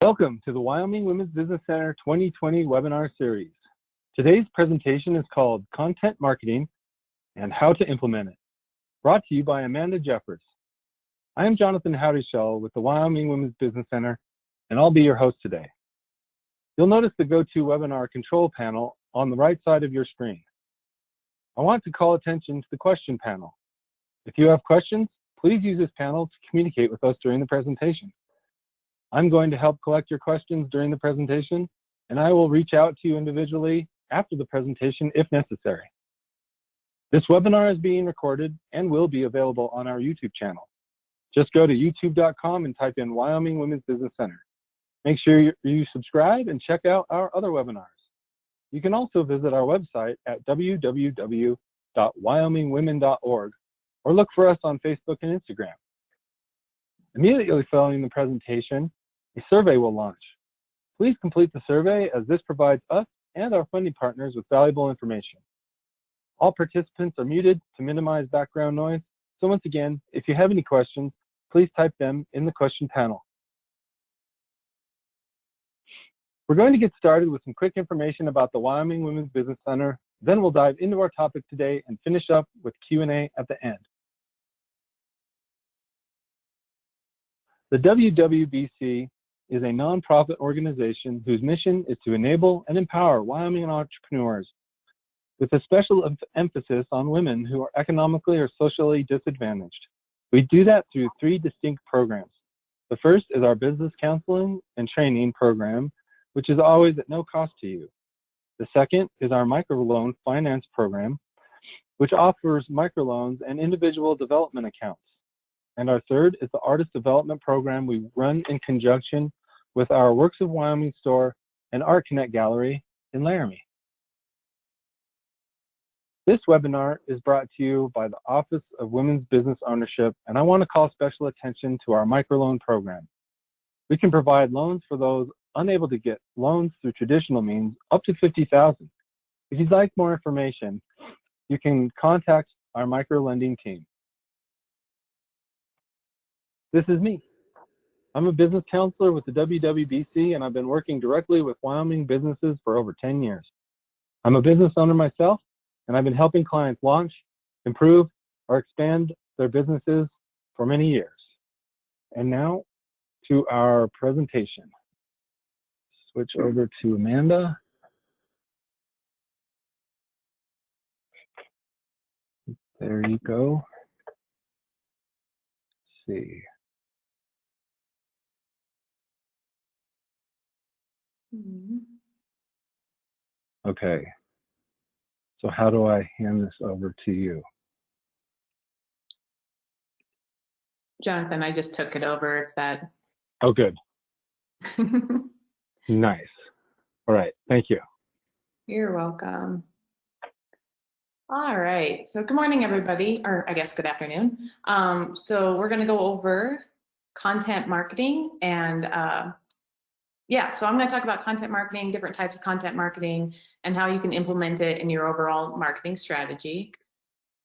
Welcome to the Wyoming Women's Business Center 2020 webinar series. Today's presentation is called Content Marketing and How to Implement It, brought to you by Amanda Jeffers. I am Jonathan Howdyshell with the Wyoming Women's Business Center, and I'll be your host today. You'll notice the GoToWebinar control panel on the right side of your screen. I want to call attention to the question panel. If you have questions, please use this panel to communicate with us during the presentation. I'm going to help collect your questions during the presentation, and I will reach out to you individually after the presentation if necessary. This webinar is being recorded and will be available on our YouTube channel. Just go to youtube.com and type in Wyoming Women's Business Center. Make sure you subscribe and check out our other webinars. You can also visit our website at www.wyomingwomen.org or look for us on Facebook and Instagram. Immediately following the presentation, a survey will launch. Please complete the survey as this provides us and our funding partners with valuable information. All participants are muted to minimize background noise. So once again, if you have any questions, please type them in the question panel. We're going to get started with some quick information about the Wyoming Women's Business Center. Then we'll dive into our topic today and finish up with Q&A at the end. The WWBC is a nonprofit organization whose mission is to enable and empower Wyoming entrepreneurs with a special emphasis on women who are economically or socially disadvantaged. We do that through three distinct programs. The first is our business counseling and training program, which is always at no cost to you. The second is our microloan finance program, which offers microloans and individual development accounts. And our third is the artist development program we run in conjunction with our Works of Wyoming store and Art Connect Gallery in Laramie. This webinar is brought to you by the Office of Women's Business Ownership, and I want to call special attention to our microloan program. We can provide loans for those unable to get loans through traditional means up to $50,000. If you'd like more information, you can contact our microlending team. This is me. I'm a business counselor with the WWBC, and I've been working directly with Wyoming businesses for over 10 years. I'm a business owner myself, and I've been helping clients launch, improve, or expand their businesses for many years. And now to our presentation. Switch over to Amanda. There you go. Let's see. Okay, so how do I hand this over to you? Jonathan, I just took it over if that. Oh, good. Nice. All right, thank you. You're welcome. All right, so good morning, everybody, or I guess good afternoon. So we're gonna go over content marketing and so I'm going to talk about content marketing, different types of content marketing, and how you can implement it in your overall marketing strategy.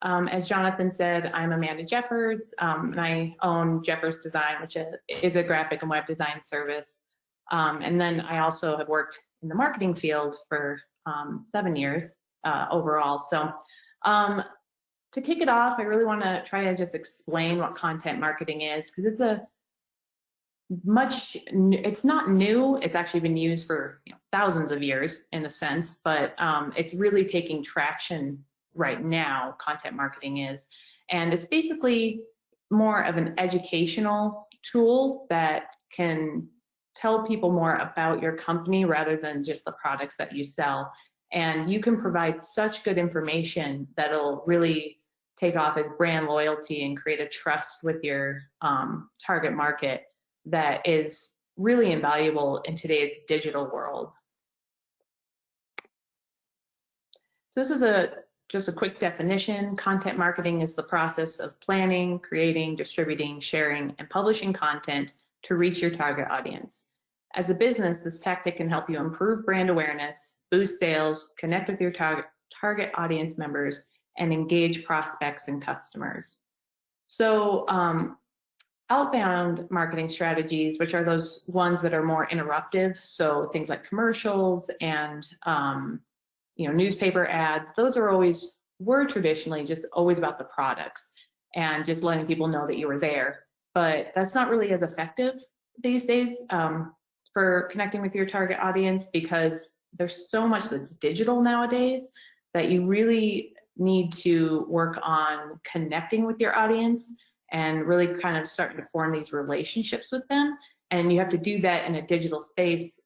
As Jonathan said, I'm Amanda Jeffers, and I own Jeffers Design, which is a graphic and web design service. And then I also have worked in the marketing field for 7 years overall. So to kick it off, I really want to try to just explain what content marketing is, because it's not new. It's actually been used for thousands of years in a sense, but it's really taking traction right now. Content marketing is, and it's basically more of an educational tool that can tell people more about your company rather than just the products that you sell. And you can provide such good information that'll really take off as brand loyalty and create a trust with your target market that is really invaluable in today's digital world. So this is just a quick definition. Content marketing is the process of planning, creating, distributing, sharing, and publishing content to reach your target audience. As a business, this tactic can help you improve brand awareness, boost sales, connect with your target audience members, and engage prospects and customers. So outbound marketing strategies, which are those ones that are more interruptive. So things like commercials and newspaper ads, those were traditionally just always about the products and just letting people know that you were there. But that's not really as effective these days for connecting with your target audience, because there's so much that's digital nowadays that you really need to work on connecting with your audience and really kind of starting to form these relationships with them. And you have to do that in a digital space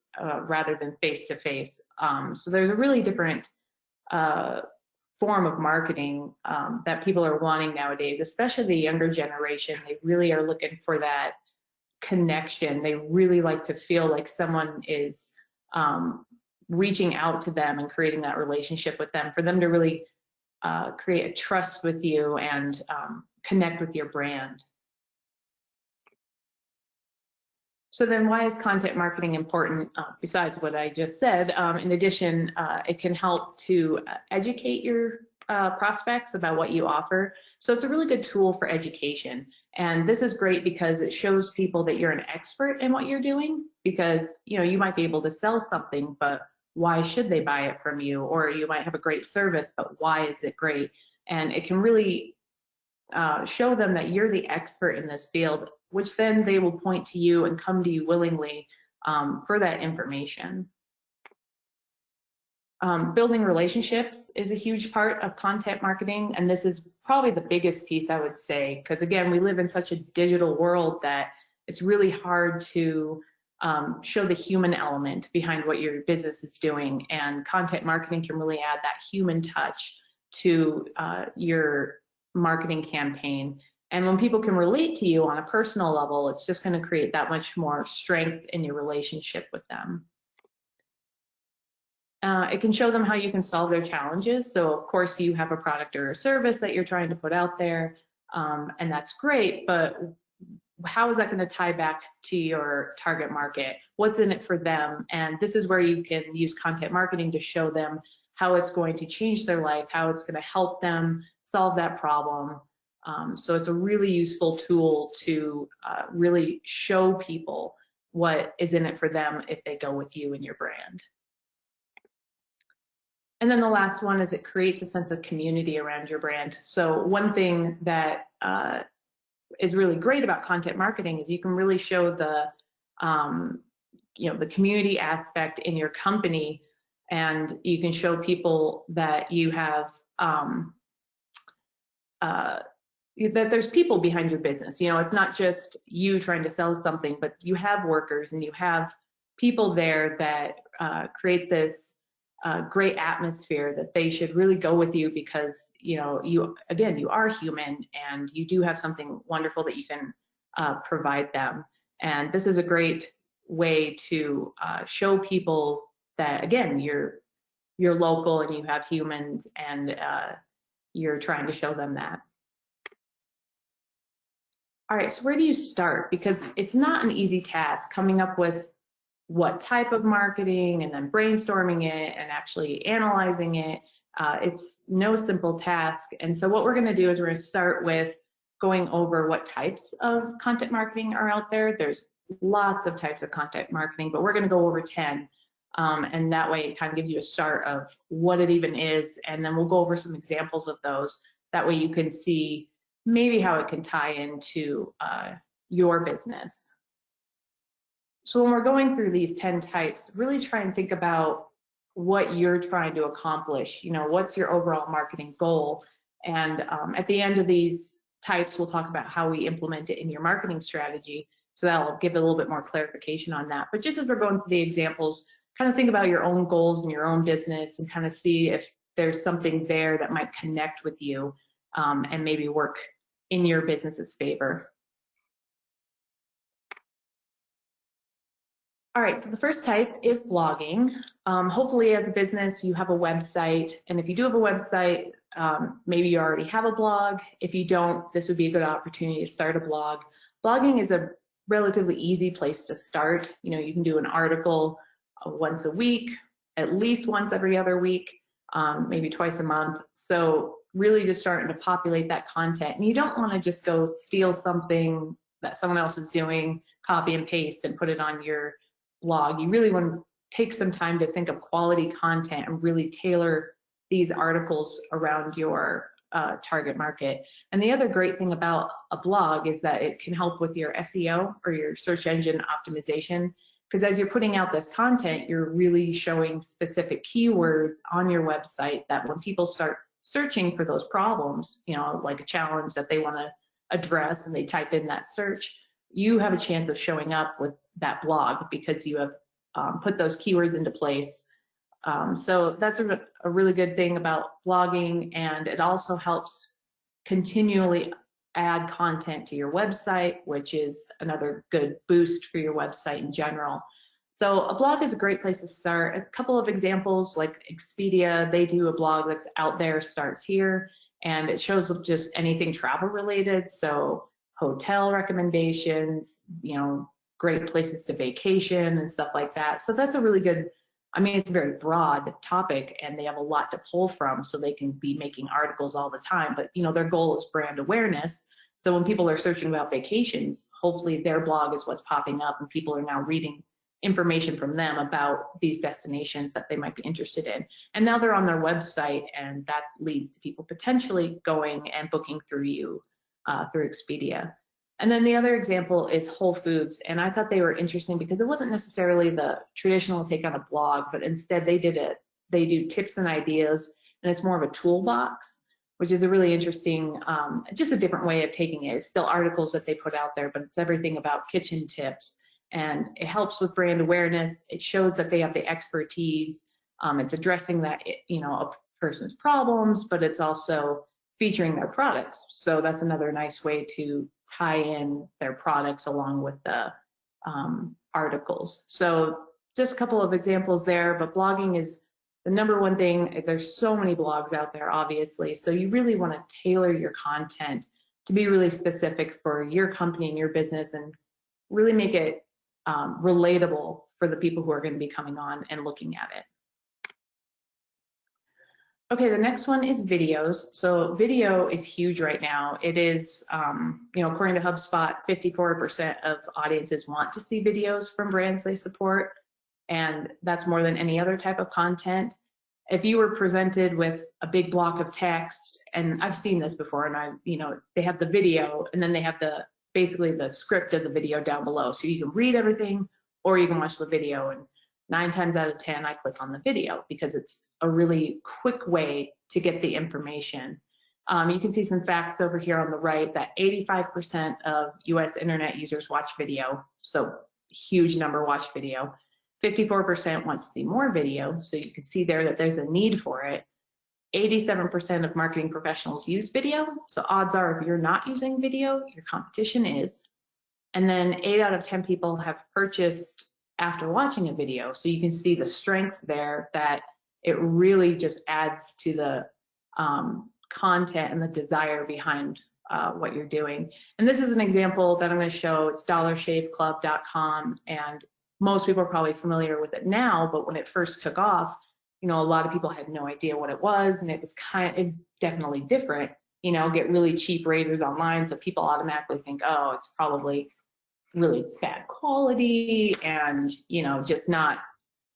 rather than face-to-face. So there's a really different form of marketing that people are wanting nowadays, especially the younger generation. They really are looking for that connection. They really like to feel like someone is reaching out to them and creating that relationship with them, for them to really create a trust with you and connect with your brand. So then why is content marketing important? Besides what I just said, in addition, it can help to educate your prospects about what you offer. So it's a really good tool for education. And this is great because it shows people that you're an expert in what you're doing, because you might be able to sell something, but why should they buy it from you? Or you might have a great service, but why is it great? And it can really show them that you're the expert in this field, which then they will point to you and come to you willingly for that information. Building relationships is a huge part of content marketing, and this is probably the biggest piece, I would say, because again, we live in such a digital world that it's really hard to show the human element behind what your business is doing, and content marketing can really add that human touch to your marketing campaign. And when people can relate to you on a personal level, it's just going to create that much more strength in your relationship with them. It can show them how you can solve their challenges. So of course you have a product or a service that you're trying to put out there, and that's great, but how is that going to tie back to your target market? What's in it for them? And this is where you can use content marketing to show them how it's going to change their life, how it's going to help them solve that problem. So it's a really useful tool to really show people what is in it for them if they go with you and your brand. And then the last one is it creates a sense of community around your brand. So one thing that is really great about content marketing is you can really show the the community aspect in your company, and you can show people that you have that there's people behind your business. It's not just you trying to sell something, but you have workers and you have people there that create this great atmosphere that they should really go with you, because you are human and you do have something wonderful that you can provide them. And this is a great way to show people that, again, you're local and you have humans, and you're trying to show them that. All right, so where do you start? Because it's not an easy task coming up with what type of marketing and then brainstorming it and actually analyzing it. It's no simple task. And so what we're going to do is we're going to start with going over what types of content marketing are out there. There's lots of types of content marketing, but we're going to go over 10. And that way it kind of gives you a start of what it even is. And then we'll go over some examples of those. That way you can see maybe how it can tie into your business. So when we're going through these 10 types, really try and think about what you're trying to accomplish. What's your overall marketing goal? And at the end of these types, we'll talk about how we implement it in your marketing strategy. So that'll give a little bit more clarification on that. But just as we're going through the examples, kind of think about your own goals and your own business and kind of see if there's something there that might connect with you and maybe work in your business's favor. All right, so the first type is blogging. Hopefully as a business, you have a website. And if you do have a website, maybe you already have a blog. If you don't, this would be a good opportunity to start a blog. Blogging is a relatively easy place to start. You can do an article once a week, at least once every other week, maybe twice a month. So really just starting to populate that content. And you don't want to just go steal something that someone else is doing, copy and paste and put it on your blog. You really want to take some time to think of quality content and really tailor these articles around your target market. And the other great thing about a blog is that it can help with your SEO or your search engine optimization, because as you're putting out this content, you're really showing specific keywords on your website that when people start searching for those problems, you know, like a challenge that they want to address and they type in that search, you have a chance of showing up with that blog because you have put those keywords into place. So that's a really good thing about blogging, and it also helps continually add content to your website, which is another good boost for your website in general. So a blog is a great place to start. A couple of examples, like Expedia, they do a blog that's out there, starts here, and it shows just anything travel related. So hotel recommendations, you know, great places to vacation and stuff like that. So that's a really good, I mean, it's a very broad topic and they have a lot to pull from, so they can be making articles all the time. But, you know, their goal is brand awareness. So when people are searching about vacations, hopefully their blog is what's popping up and people are now reading information from them about these destinations that they might be interested in. And now they're on their website, and that leads to people potentially going and booking through you through Expedia. And then the other example is Whole Foods. And I thought they were interesting because it wasn't necessarily the traditional take on a blog, but instead they do tips and ideas, and it's more of a toolbox, which is a really interesting, just a different way of taking it. It's still articles that they put out there, but it's everything about kitchen tips. And it helps with brand awareness. It shows that they have the expertise. It's addressing that, you know, a person's problems, but it's also featuring their products. So that's another nice way to tie in their products along with the articles. So just a couple of examples there, but blogging is the #1 thing. There's so many blogs out there, obviously. So you really want to tailor your content to be really specific for your company and your business, and really make it relatable for the people who are going to be coming on and looking at it. Okay, the next one is videos. So video is huge right now. It is, you know, according to HubSpot, 54% of audiences want to see videos from brands they support, and that's more than any other type of content. If you were presented with a big block of text, and I've seen this before, and you know, they have the video, and then they have basically the script of the video down below. So you can read everything, or you can watch the video. And 9 times out of 10, I click on the video because it's a really quick way to get the information. You can see some facts over here on the right that 85% of US internet users watch video. So huge number watch video. 54% want to see more video. So you can see there that there's a need for it. 87% of marketing professionals use video. So odds are if you're not using video, your competition is. And then 8 out of 10 people have purchased after watching a video. So you can see the strength there, that it really just adds to the content and the desire behind what you're doing. And this is an example that I'm going to show. It's dollarshaveclub.com, and most people are probably familiar with it now, but when it first took off, you know, a lot of people had no idea what it was, and it's definitely different. You know, get really cheap razors online, so people automatically think, oh, it's probably really bad quality and, you know, just not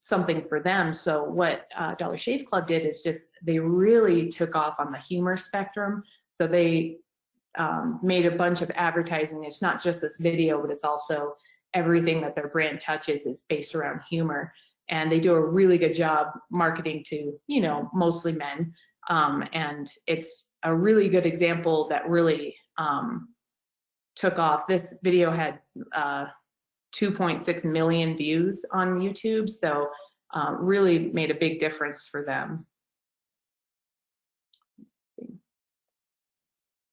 something for them. So what Dollar Shave Club did is they really took off on the humor spectrum. So they made a bunch of advertising. It's not just this video, but it's also everything that their brand touches is based around humor. And they do a really good job marketing to, you know, mostly men. And it's a really good example that really took off. This video had 2.6 million views on YouTube, so really made a big difference for them.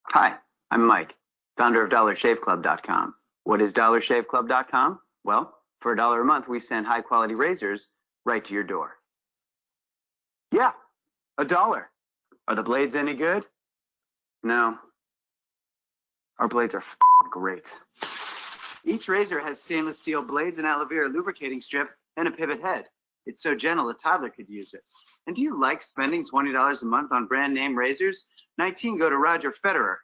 Hi, I'm Mike, founder of dollarshaveclub.com. What is dollarshaveclub.com? Well, for $1 a month, we send high-quality razors right to your door. Yeah, $1. Are the blades any good? No. Our blades are great. Each razor has stainless steel blades, an aloe vera lubricating strip, and a pivot head. It's so gentle a toddler could use it. And do you like spending $20 a month on brand name razors? 19 go to Roger Federer.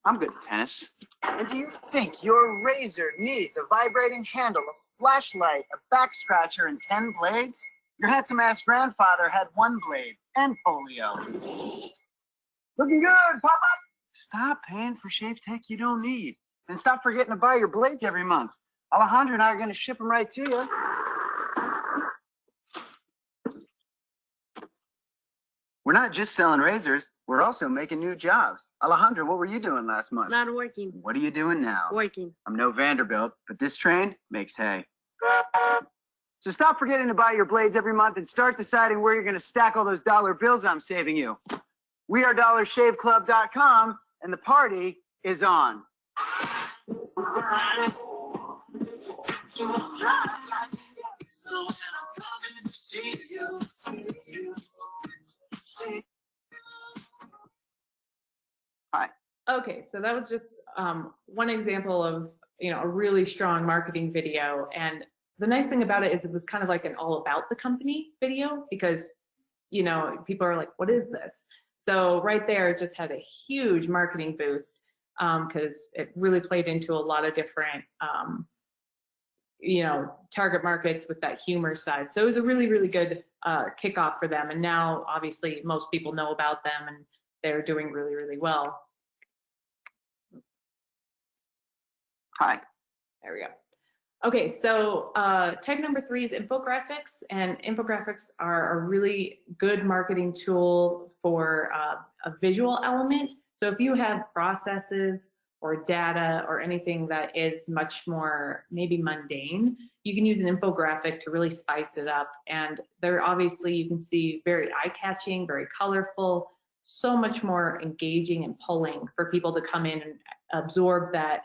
I'm good at tennis. And do you think your razor needs a vibrating handle, a flashlight, a back scratcher, and 10 blades? Your handsome-ass grandfather had 1 blade and polio. Looking good, Pop-Up! Stop paying for shave tech you don't need. And stop forgetting to buy your blades every month. Alejandro and I are going to ship them right to you. We're not just selling razors, we're also making new jobs. Alejandro, what were you doing last month? Not working. What are you doing now? Working. I'm no Vanderbilt, but this train makes hay. So stop forgetting to buy your blades every month and start deciding where you're going to stack all those dollar bills I'm saving you. We are dollarshaveclub.com, and the party is on. Hi. Okay, so that was just one example of, a really strong marketing video. And the nice thing about it is it was kind of like an all about the company video because, people are like, what is this? So right there, it just had a huge marketing boost because it really played into a lot of different, target markets with that humor side. So it was a really, really good kickoff for them. And now, obviously, most people know about them and they're doing really, really well. Hi. There we go. Okay, so type number 3 is infographics, and infographics are a really good marketing tool for a visual element. So if you have processes or data or anything that is much more maybe mundane, you can use an infographic to really spice it up. And they're obviously, you can see, very eye-catching, very colorful, so much more engaging and pulling for people to come in and absorb that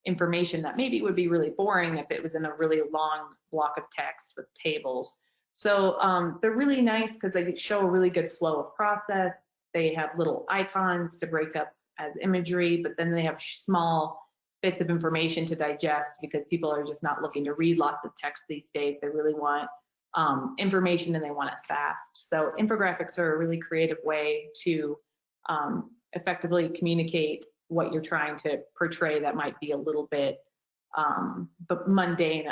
information that maybe would be really boring if it was in a really long block of text with tables. So they're really nice because they show a really good flow of process. They have little icons to break up as imagery, but then they have small bits of information to digest because people are just not looking to read lots of text these days. They really want information and they want it fast. So infographics are a really creative way to effectively communicate what you're trying to portray that might be a little bit but mundane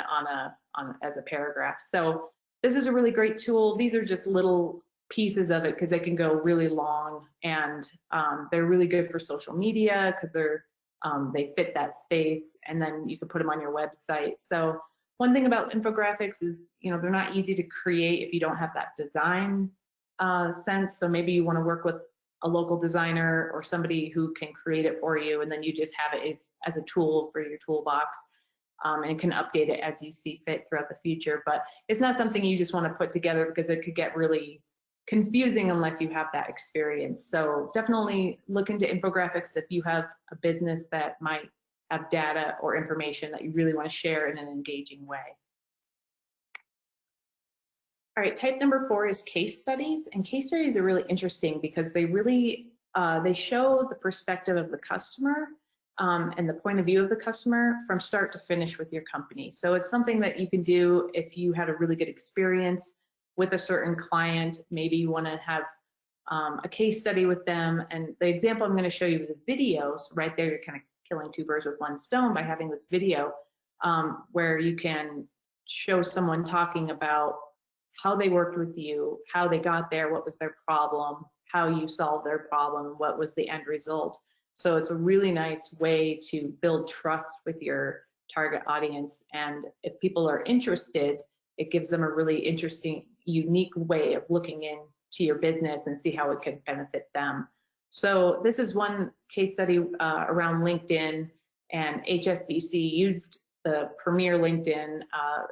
as a paragraph. So this is a really great tool. These are just little pieces of it because they can go really long, and they're really good for social media because they fit that space, and then you can put them on your website. So one thing about infographics is, they're not easy to create if you don't have that design sense. So maybe you want to work with a local designer or somebody who can create it for you, and then you just have it as a tool for your toolbox, and can update it as you see fit throughout the future. But it's not something you just want to put together because it could get really confusing unless you have that experience. So definitely look into infographics if you have a business that might have data or information that you really want to share in an engaging way. All right, type number 4 is case studies, and case studies are really interesting because they really they show the perspective of the customer and the point of view of the customer from start to finish with your company. So it's something that you can do if you had a really good experience with a certain client. Maybe you want to have a case study with them, and the example I'm going to show you with the videos right there, you're kind of killing 2 birds with 1 stone by having this video where you can show someone talking about how they worked with you, how they got there, what was their problem, how you solved their problem, what was the end result. So it's a really nice way to build trust with your target audience. And if people are interested, it gives them a really interesting, unique way of looking into your business and see how it could benefit them. So this is one case study around LinkedIn, and HSBC used the premier LinkedIn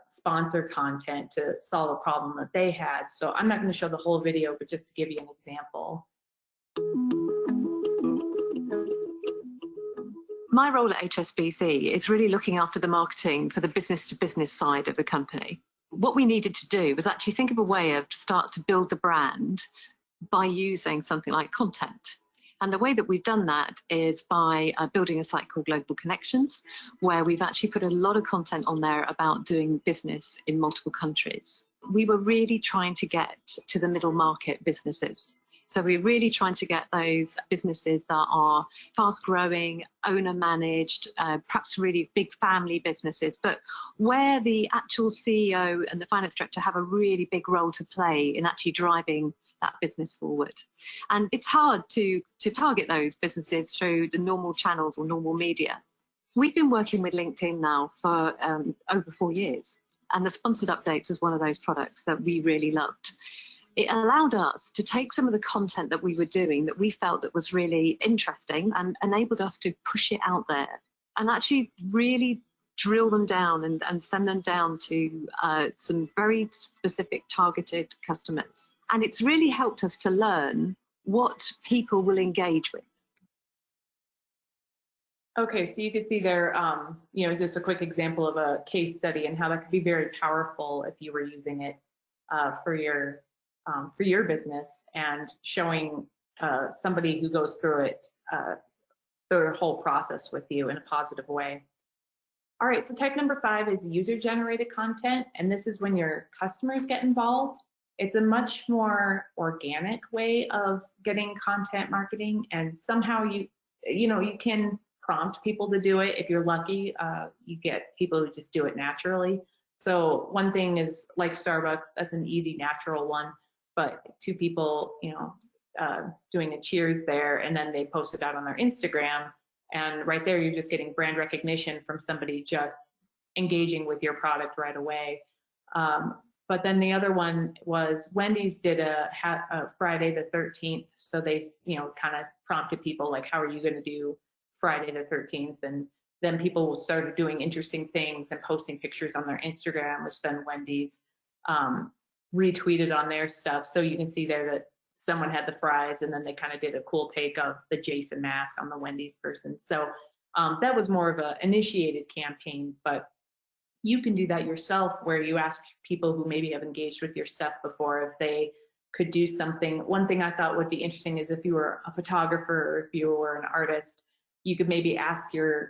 sponsor content to solve a problem that they had. So I'm not going to show the whole video, but just to give you an example. My role at HSBC is really looking after the marketing for the business-to-business side of the company. What we needed to do was actually think of a way of start to build the brand by using something like content. And the way that we've done that is by building a site called Global Connections, where we've actually put a lot of content on there about doing business in multiple countries. We were really trying to get to the middle market businesses. So we're really trying to get those businesses that are fast growing, owner managed, perhaps really big family businesses, but where the actual CEO and the finance director have a really big role to play in actually driving that business forward. And it's hard to target those businesses through the normal channels or normal media. We've been working with LinkedIn now for over 4 years, and the sponsored updates is one of those products that we really loved. It allowed us to take some of the content that we were doing that we felt that was really interesting and enabled us to push it out there and actually really drill them down and send them down to some very specific targeted customers. And it's really helped us to learn what people will engage with. Okay, so you can see there, you know, just a quick example of a case study and how that could be very powerful if you were using it for your business and showing somebody who goes through it, the whole process with you in a positive way. All right, so type number 5 is user-generated content, and this is when your customers get involved. It's a much more organic way of getting content marketing, and somehow you can prompt people to do it. If you're lucky, you get people who just do it naturally. So one thing is like Starbucks, that's an easy, natural one, but 2 people, doing a cheers there, and then they post it out on their Instagram, and right there you're just getting brand recognition from somebody just engaging with your product right away. But then the other one was Wendy's did a Friday the 13th, so they kind of prompted people like, how are you going to do Friday the 13th? And then people started doing interesting things and posting pictures on their Instagram, which then Wendy's retweeted on their stuff. So you can see there that someone had the fries, and then they kind of did a cool take of the Jason mask on the Wendy's person. So that was more of an initiated campaign, but you can do that yourself, where you ask people who maybe have engaged with your stuff before if they could do something. One thing I thought would be interesting is if you were a photographer or if you were an artist, you could maybe ask your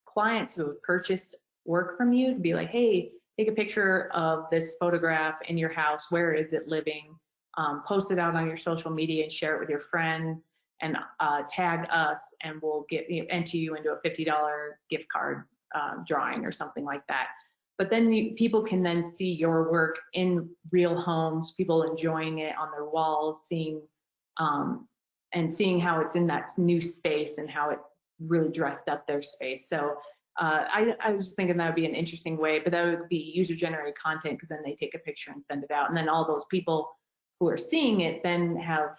clients who have purchased work from you to be like, hey, take a picture of this photograph in your house. Where is it living? Post it out on your social media and share it with your friends, and tag us, and we'll enter you into a $50 gift card drawing or something like that. But then people can then see your work in real homes, people enjoying it on their walls, seeing how it's in that new space and how it really dressed up their space. So I was thinking that would be an interesting way, but that would be user-generated content, because then they take a picture and send it out, and then all those people who are seeing it then have,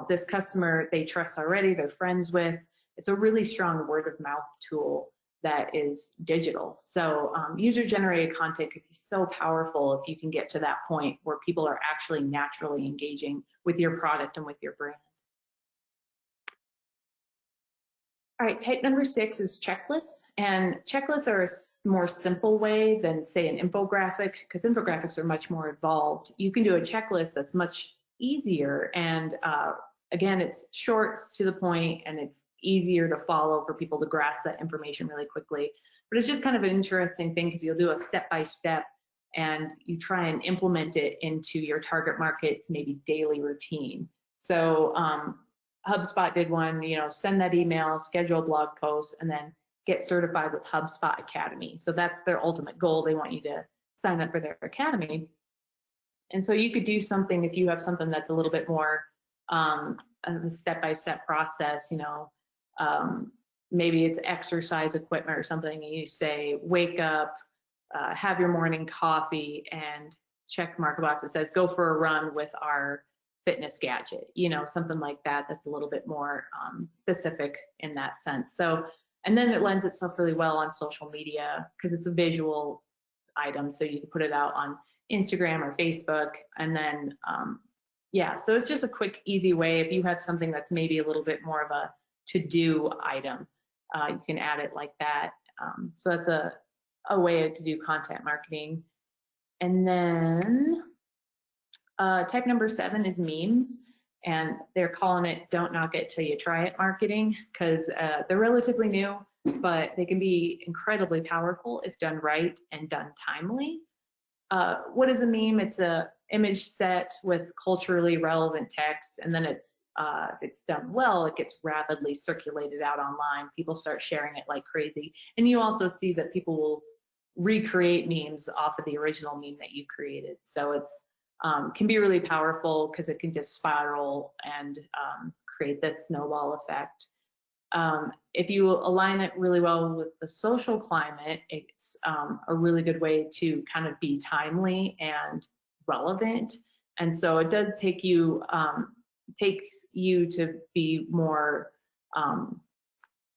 this customer they trust already, they're friends with. It's a really strong word-of-mouth tool that is digital. So user-generated content could be so powerful if you can get to that point where people are actually naturally engaging with your product and with your brand. All right, type number 6 is checklists, and checklists are a more simple way than, say, an infographic, because infographics are much more involved. You can do a checklist that's much easier, and again, it's short, it's to the point, and it's easier to follow for people to grasp that information really quickly. But it's just kind of an interesting thing, because you'll do a step-by-step, and you try and implement it into your target market's maybe daily routine. So HubSpot did one, send that email, schedule a blog post, and then get certified with HubSpot Academy. So that's their ultimate goal. They want you to sign up for their academy. And so you could do something if you have something that's a little bit more a step-by-step process, maybe it's exercise equipment or something, and you say, wake up, have your morning coffee, and check mark a box that says, go for a run with our fitness gadget, something like that. That's a little bit more specific in that sense. So, and then it lends itself really well on social media because it's a visual item. So you can put it out on Instagram or Facebook, and then, so it's just a quick, easy way. If you have something that's maybe a little bit more of a to-do item, you can add it like that. So that's a way to do content marketing. And then type number 7 is memes, and they're calling it don't knock it till you try it marketing, because they're relatively new, but they can be incredibly powerful if done right and done timely. What is a meme? It's a image set with culturally relevant text, and then it's if it's done well, it gets rapidly circulated out online. People start sharing it like crazy. And you also see that people will recreate memes off of the original meme that you created. So it's can be really powerful because it can just spiral and create this snowball effect. If you align it really well with the social climate, it's a really good way to kind of be timely and relevant. And so it does take you takes you to be more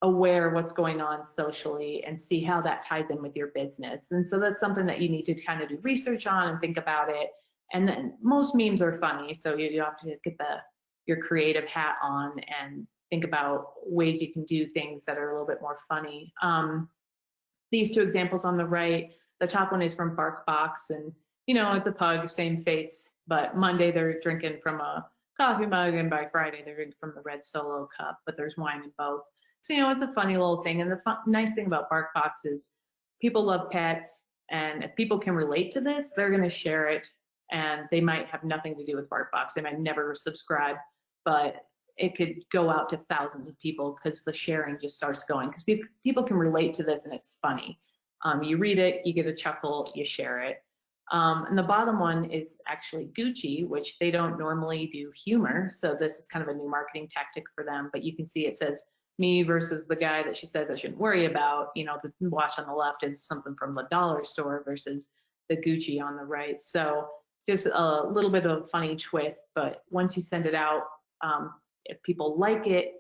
aware of what's going on socially and see how that ties in with your business. And so that's something that you need to kind of do research on and think about it. And then most memes are funny, so you have to get your creative hat on and think about ways you can do things that are a little bit more funny. These two examples on the right, the top one is from BarkBox, and you know, it's a pug, same face, but Monday they're drinking from a coffee mug, and by Friday they're drinking from the red Solo cup, but there's wine in both. So, you know, it's a funny little thing. And the nice thing about BarkBox is people love pets, and if people can relate to this, they're going to share it, and they might have nothing to do with BarkBox. They might never subscribe, but it could go out to thousands of people because the sharing just starts going, because people can relate to this and it's funny. You read it, you get a chuckle, you share it. And the bottom one is actually Gucci, which they don't normally do humor. So this is kind of a new marketing tactic for them, but you can see it says me versus the guy that she says I shouldn't worry about. You know, the watch on the left is something from the dollar store versus the Gucci on the right. So just a little bit of a funny twist, but once you send it out, if people like it,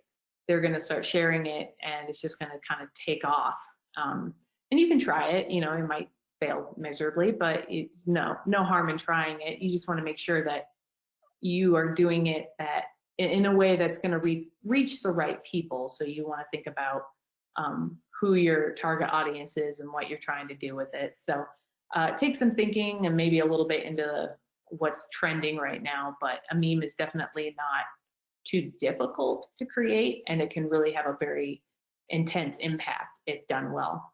they're going to start sharing it, and it's just going to kind of take off. And you can try it, you know, it might fail miserably, but it's no harm in trying it. You just want to make sure that you are doing it in a way that's going to reach the right people. So you want to think about who your target audience is and what you're trying to do with it. So take some thinking and maybe a little bit into what's trending right now, but a meme is definitely not too difficult to create, and it can really have a very intense impact if done well.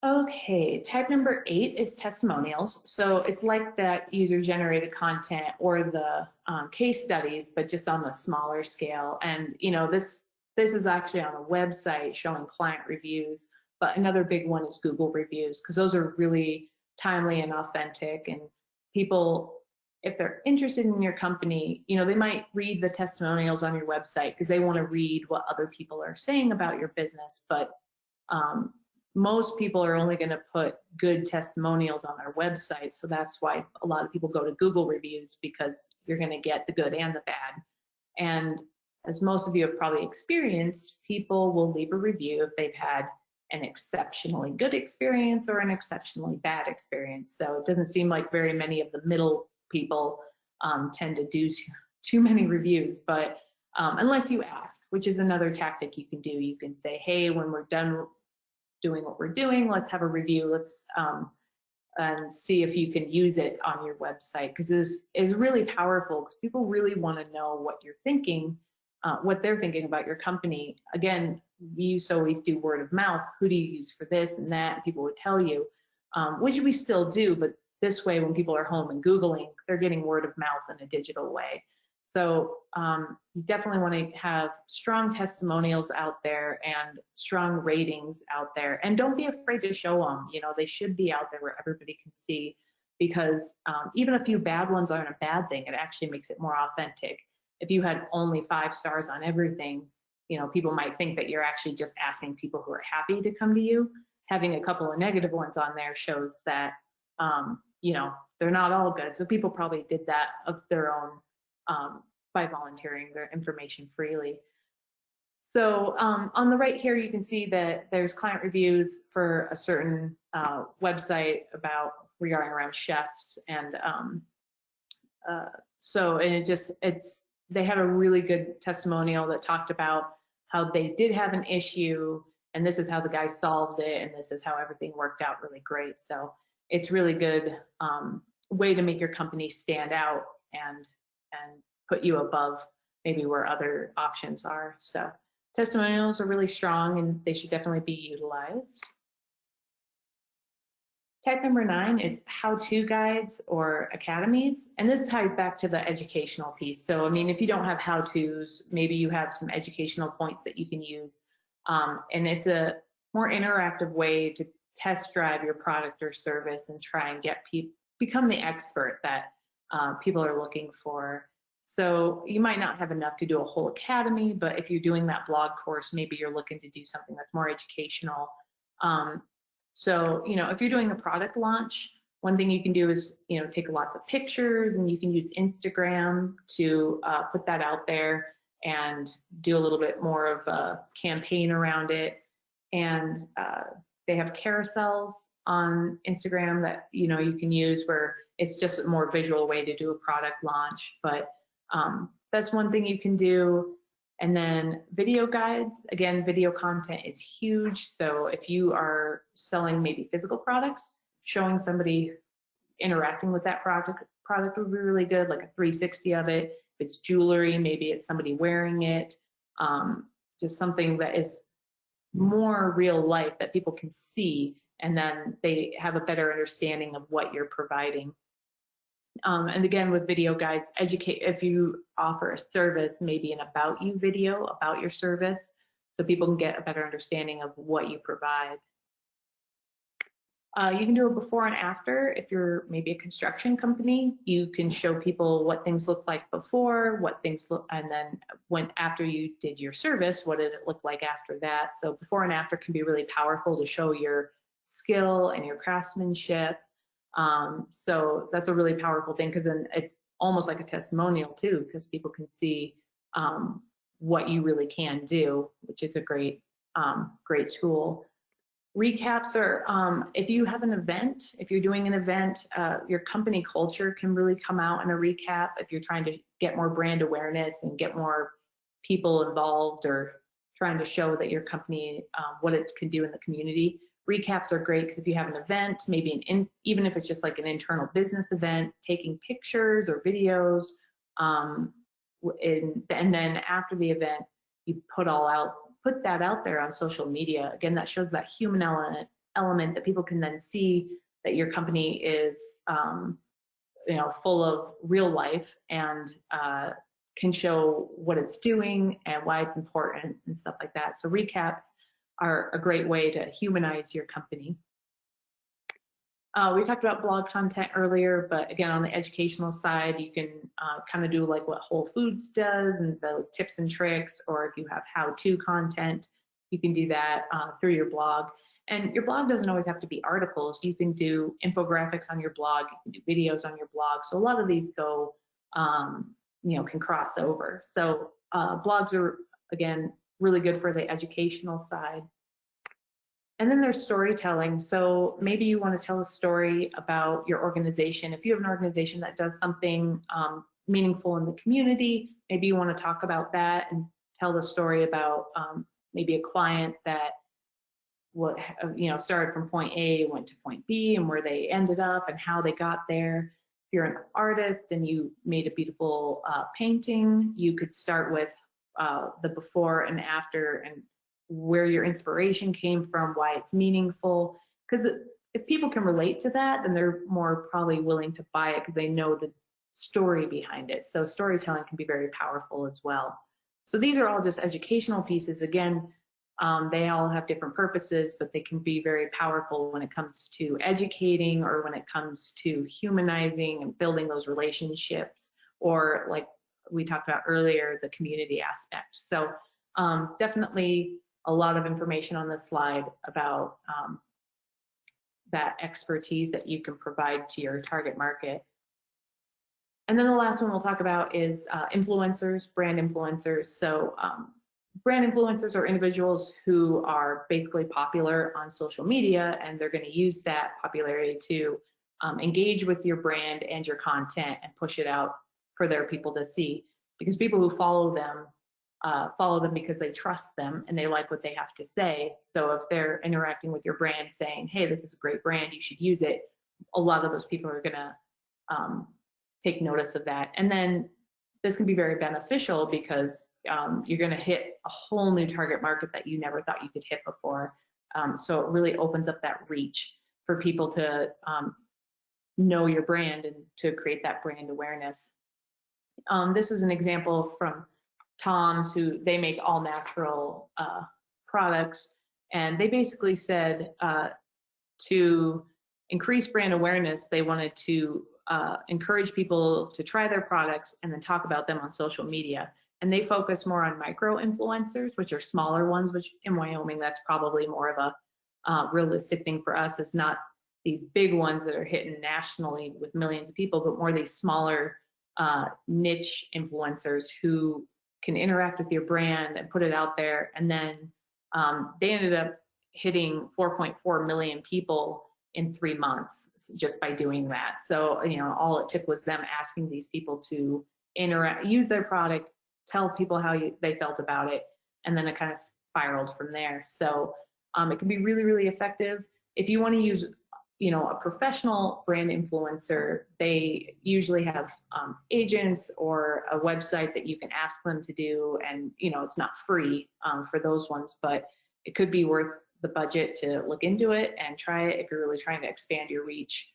Okay, type number 8 is testimonials. So it's like that user-generated content or the case studies, but just on the smaller scale. And you know, this is actually on a website showing client reviews, but another big one is Google reviews, because those are really timely and authentic. And people, if they're interested in your company, you know, they might read the testimonials on your website because they want to read what other people are saying about your business. But most people are only going to put good testimonials on their website. So that's why a lot of people go to Google reviews, because you're going to get the good and the bad. And as most of you have probably experienced, people will leave a review if they've had an exceptionally good experience or an exceptionally bad experience. So it doesn't seem like very many of the middle people tend to do too many reviews, but unless you ask, which is another tactic you can do. You can say, hey, when we're done doing what we're doing, let's have a review. Let's and see if you can use it on your website, because this is really powerful, because people really want to know what you're thinking, what they're thinking about your company. Again, we used to always do word of mouth. Who do you use for this and that? And people would tell you, which we still do, but this way, when people are home and Googling, they're getting word of mouth in a digital way. So you definitely want to have strong testimonials out there and strong ratings out there. And don't be afraid to show them. You know, they should be out there where everybody can see, because even a few bad ones aren't a bad thing. It actually makes it more authentic. If you had only 5 stars on everything, you know, people might think that you're actually just asking people who are happy to come to you. Having a couple of negative ones on there shows that, you know, they're not all good. So people probably did that of their own by volunteering their information freely. So on the right here, you can see that there's client reviews for a certain website regarding around chefs. And they had a really good testimonial that talked about how they did have an issue, and this is how the guy solved it, and this is how everything worked out really great. So it's really good way to make your company stand out and put you above maybe where other options are. So testimonials are really strong, and they should definitely be utilized. Type number 9 is how-to guides or academies, and this ties back to the educational piece. So, I mean, if you don't have how-tos, maybe you have some educational points that you can use, and it's a more interactive way to test drive your product or service and try and get become the expert that people are looking for. So you might not have enough to do a whole academy, but if you're doing that blog course, maybe you're looking to do something that's more educational. So, you know, if you're doing a product launch, one thing you can do is, you know, take lots of pictures, and you can use Instagram to put that out there and do a little bit more of a campaign around it. And they have carousels on Instagram that, you know, you can use where it's just a more visual way to do a product launch. But that's one thing you can do. And then video guides, again, video content is huge. So if you are selling maybe physical products, showing somebody interacting with that product would be really good, like a 360 of it. If it's jewelry, maybe it's somebody wearing it. Just something that is more real life that people can see, and then they have a better understanding of what you're providing. And again, with video guides, if you offer a service, maybe an about you video about your service, so people can get a better understanding of what you provide. You can do a before and after. If you're maybe a construction company, you can show people what things look like before, what things look, and then after you did your service, what did it look like after that? So before and after can be really powerful to show your skill and your craftsmanship. So that's a really powerful thing, because then it's almost like a testimonial too, because people can see what you really can do, which is a great tool. Recaps are, if you have an event, if you're doing an event, your company culture can really come out in a recap if you're trying to get more brand awareness and get more people involved, or trying to show that your company, what it can do in the community. Recaps are great because if you have an event, maybe even if it's just like an internal business event, taking pictures or videos, and then after the event, you put that out there on social media. Again, that shows that human element that people can then see that your company is, you know, full of real life, and can show what it's doing and why it's important and stuff like that. So recaps are a great way to humanize your company. We talked about blog content earlier, but again, on the educational side, you can kind of do like what Whole Foods does, and those tips and tricks, or if you have how-to content, you can do that through your blog. And your blog doesn't always have to be articles. You can do infographics on your blog, you can do videos on your blog. So a lot of these go, you know, can cross over. So blogs are, again, really good for the educational side. And then there's storytelling. So maybe you want to tell a story about your organization. If you have an organization that does something meaningful in the community, maybe you want to talk about that and tell the story about maybe a client that started from point A, went to point B, and where they ended up and how they got there. If you're an artist and you made a beautiful painting, you could start with the before and after, and where your inspiration came from, why it's meaningful. Because if people can relate to that, then they're more probably willing to buy it because they know the story behind it. So storytelling can be very powerful as well. So these are all just educational pieces. Again, they all have different purposes, but they can be very powerful when it comes to educating, or when it comes to humanizing and building those relationships, or like we talked about earlier, the community aspect. So definitely a lot of information on this slide about that expertise that you can provide to your target market. And then the last one we'll talk about is influencers, brand influencers. So brand influencers are individuals who are basically popular on social media, and they're going to use that popularity to engage with your brand and your content and push it out for their people to see, because people who follow them because they trust them and they like what they have to say. So if they're interacting with your brand saying, hey, this is a great brand, you should use it, a lot of those people are going to take notice of that. And then this can be very beneficial because you're going to hit a whole new target market that you never thought you could hit before. So it really opens up that reach for people to know your brand and to create that brand awareness. This is an example from Tom's, who they make all natural products, and they basically said to increase brand awareness, they wanted to encourage people to try their products and then talk about them on social media. And they focus more on micro influencers, which are smaller ones, which in Wyoming, that's probably more of a realistic thing for us. It's not these big ones that are hitting nationally with millions of people, but more these smaller niche influencers who can interact with your brand and put it out there. And then they ended up hitting 4.4 million people in 3 months just by doing that. So, you know, all it took was them asking these people to interact, use their product, tell people how they felt about it, and then it kind of spiraled from there. So it can be really, really effective. If you want to use, you know, a professional brand influencer, they usually have agents or a website that you can ask them to do, and you know, it's not free for those ones, but it could be worth the budget to look into it and try it if you're really trying to expand your reach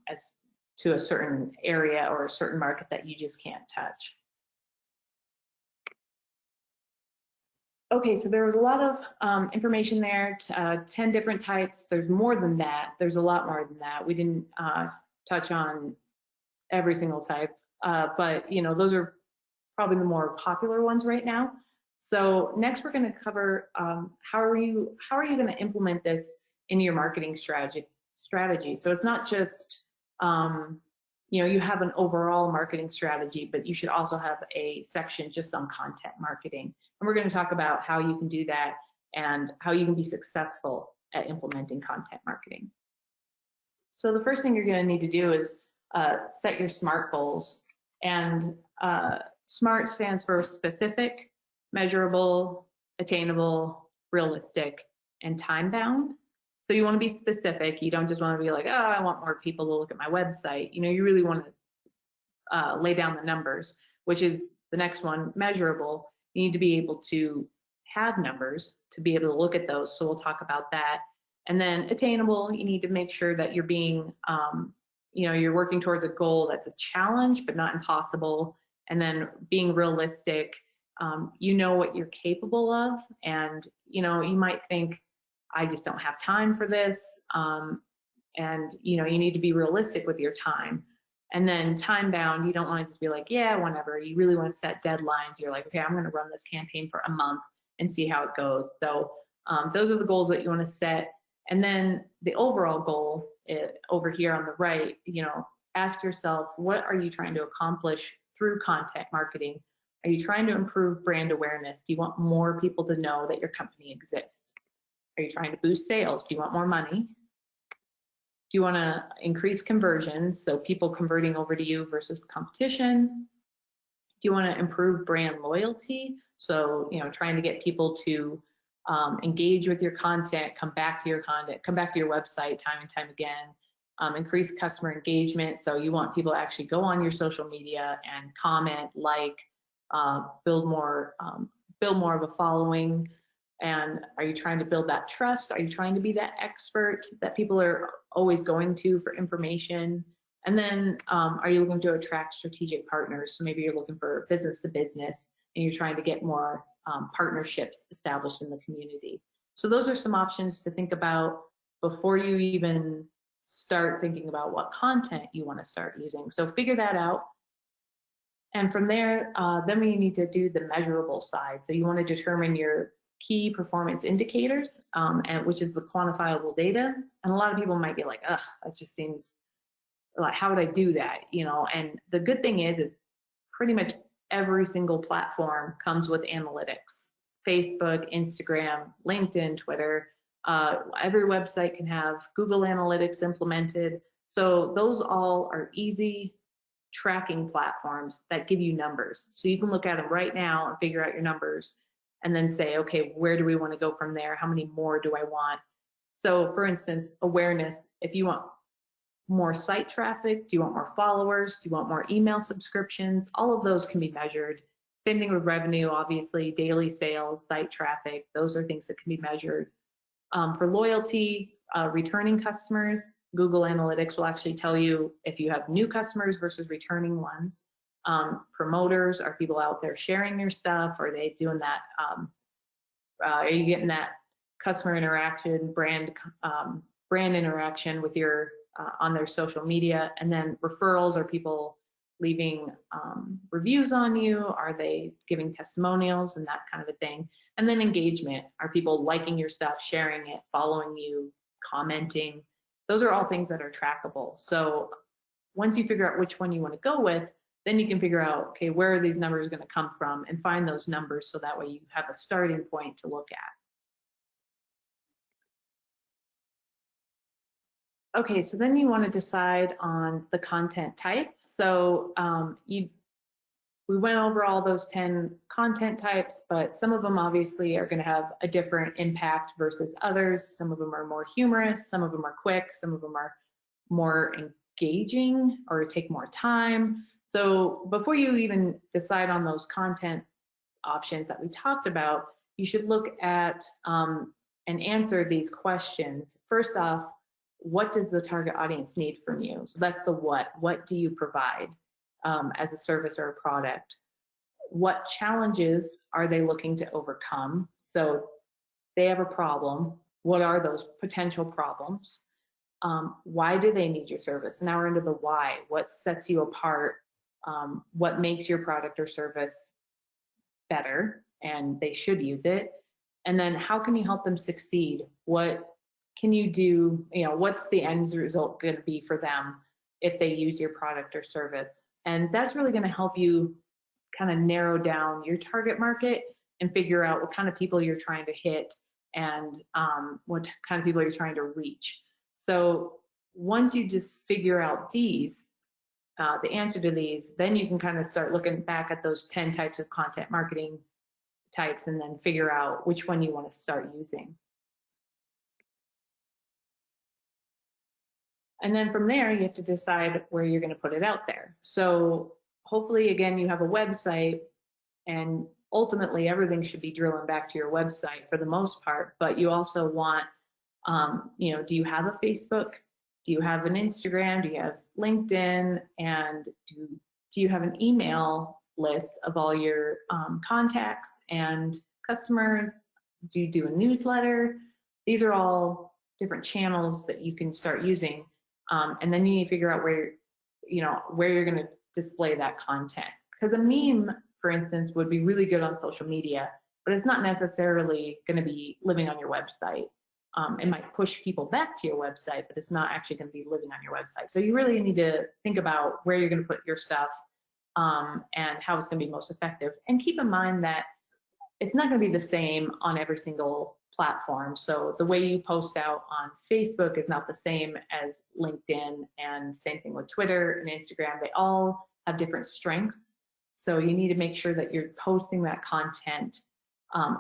as to a certain area or a certain market that you just can't touch. Okay, so there was a lot of information there, 10 different types. There's more than that. There's a lot more than that. We didn't touch on every single type, but you know, those are probably the more popular ones right now. So next we're going to cover how are you going to implement this in your marketing strategy. So it's not just you know, you have an overall marketing strategy, but you should also have a section just on content marketing. And we're going to talk about how you can do that and how you can be successful at implementing content marketing. So the first thing you're going to need to do is set your SMART goals. And SMART stands for specific, measurable, attainable, realistic, and time-bound. So you want to be specific. You don't just want to be like, oh, I want more people to look at my website. You know, you really want to lay down the numbers, which is the next one. Measurable. You need to be able to have numbers to be able to look at those. So we'll talk about that. And then attainable, you need to make sure that you're being, you know, you're working towards a goal that's a challenge, but not impossible. And then being realistic, you know what you're capable of. And, you know, you might think, I just don't have time for this. And, you know, you need to be realistic with your time. And then time bound, you don't want to just be like, yeah, whenever. You really want to set deadlines. You're like, okay, I'm going to run this campaign for a month and see how it goes. So those are the goals that you want to set. And then the overall goal over here on the right, you know, ask yourself, what are you trying to accomplish through content marketing? Are you trying to improve brand awareness? Do you want more people to know that your company exists? Are you trying to boost sales? Do you want more money? Do you want to increase conversions, so people converting over to you versus the competition? Do you want to improve brand loyalty? So, you know, trying to get people to engage with your content, come back to your content, come back to your website time and time again, increase customer engagement. So you want people to actually go on your social media and comment, like, build more of a following. And are you trying to build that trust? Are you trying to be that expert that people are always going to for information? And then are you looking to attract strategic partners? So maybe you're looking for business to business and you're trying to get more partnerships established in the community. So those are some options to think about before you even start thinking about what content you want to start using. So figure that out. And from there, then we need to do the measurable side. So you want to determine your key performance indicators, and which is the quantifiable data. And a lot of people might be like, ugh, that just seems like, how would I do that? You know, and the good thing is pretty much every single platform comes with analytics. Facebook, Instagram, LinkedIn, Twitter, every website can have Google Analytics implemented. So those all are easy tracking platforms that give you numbers. So you can look at them right now and figure out your numbers and then say, okay, where do we want to go from there? How many more do I want? So for instance, awareness, if you want more site traffic, do you want more followers? Do you want more email subscriptions? All of those can be measured. Same thing with revenue, obviously, daily sales, site traffic, those are things that can be measured. For loyalty, returning customers, Google Analytics will actually tell you if you have new customers versus returning ones. Promoters, are people out there sharing your stuff? Are they doing that? Are you getting that customer interaction, brand interaction with your on their social media? And then referrals, are people leaving reviews on you? Are they giving testimonials and that kind of a thing? And then engagement, are people liking your stuff, sharing it, following you, commenting? Those are all things that are trackable. So once you figure out which one you want to go with, then you can figure out, okay, where are these numbers going to come from, and find those numbers so that way you have a starting point to look at. Okay, so then you want to decide on the content type. So we went over all those 10 content types, but some of them obviously are going to have a different impact versus others. Some of them are more humorous, some of them are quick, some of them are more engaging or take more time. So before you even decide on those content options that we talked about, you should look at and answer these questions. First off, what does the target audience need from you? So that's the what. What do you provide as a service or a product? What challenges are they looking to overcome? So they have a problem. What are those potential problems? Why do they need your service? Now we're into the why. What sets you apart? What makes your product or service better and they should use it? And then how can you help them succeed? What can you do? What's the end result going to be for them if they use your product or service? And that's really going to help you kind of narrow down your target market and figure out what kind of people you're trying to hit and what kind of people you're trying to reach. So once you just figure out these, the answer to these, then you can kind of start looking back at those 10 types of content marketing types and then figure out which one you want to start using. And then from there, you have to decide where you're going to put it out there. So hopefully, again, you have a website, and ultimately everything should be drilling back to your website for the most part, but you also want, do you have a Facebook? Do you have an Instagram? Do you have LinkedIn? And do you have an email list of all your contacts and customers? Do you do a newsletter? These are all different channels that you can start using. And then you need to figure out where you're going to display that content. Because a meme, for instance, would be really good on social media, but it's not necessarily going to be living on your website. It might push people back to your website, but it's not actually going to be living on your website. So you really need to think about where you're going to put your stuff and how it's going to be most effective. And keep in mind that it's not going to be the same on every single platform. So the way you post out on Facebook is not the same as LinkedIn, and same thing with Twitter and Instagram. They all have different strengths. So you need to make sure that you're posting that content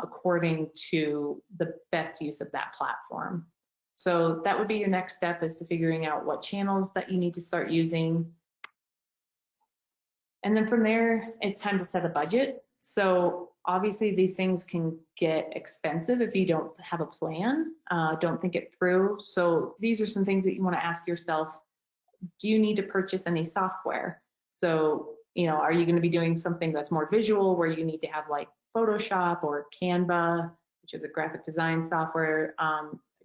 according to the best use of that platform. So that would be your next step, is to figuring out what channels that you need to start using. And then from there, it's time to set a budget. So obviously these things can get expensive if you don't have a plan, don't think it through. So these are some things that you want to ask yourself. Do you need to purchase any software? So, are you going to be doing something that's more visual, where you need to have like Photoshop or Canva, which is a graphic design software?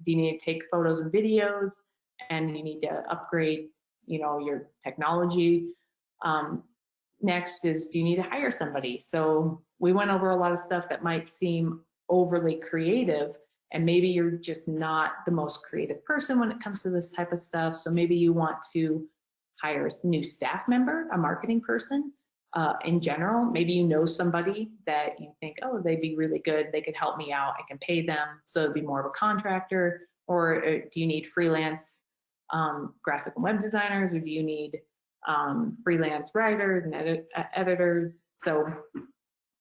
Do you need to take photos and videos, and you need to upgrade, your technology? Next is, do you need to hire somebody? So we went over a lot of stuff that might seem overly creative, and maybe you're just not the most creative person when it comes to this type of stuff. So maybe you want to hire a new staff member, a marketing person. In general, maybe you know somebody that you think, oh, they'd be really good, they could help me out, I can pay them, so it'd be more of a contractor. Or do you need freelance graphic and web designers, or do you need freelance writers and editors? So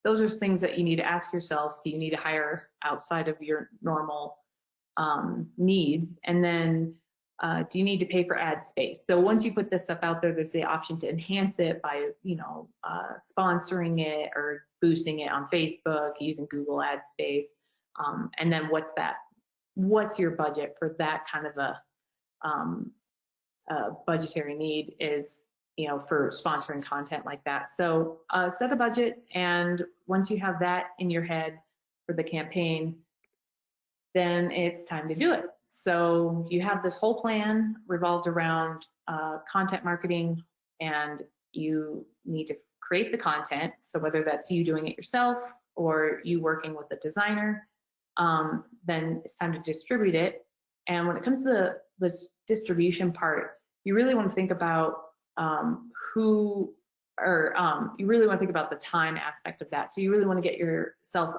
those are things that you need to ask yourself. Do you need to hire outside of your normal needs? And then do you need to pay for ad space? So once you put this stuff out there, there's the option to enhance it by, sponsoring it or boosting it on Facebook using Google ad space. And then what's your budget for that kind of a budgetary need is, for sponsoring content like that. So set a budget, and once you have that in your head for the campaign, then it's time to do it. So you have this whole plan revolved around content marketing, and you need to create the content. So whether that's you doing it yourself or you working with a designer, then it's time to distribute it. And when it comes to this distribution part, you really want to think about you really want to think about the time aspect of that. So you really want to get yourself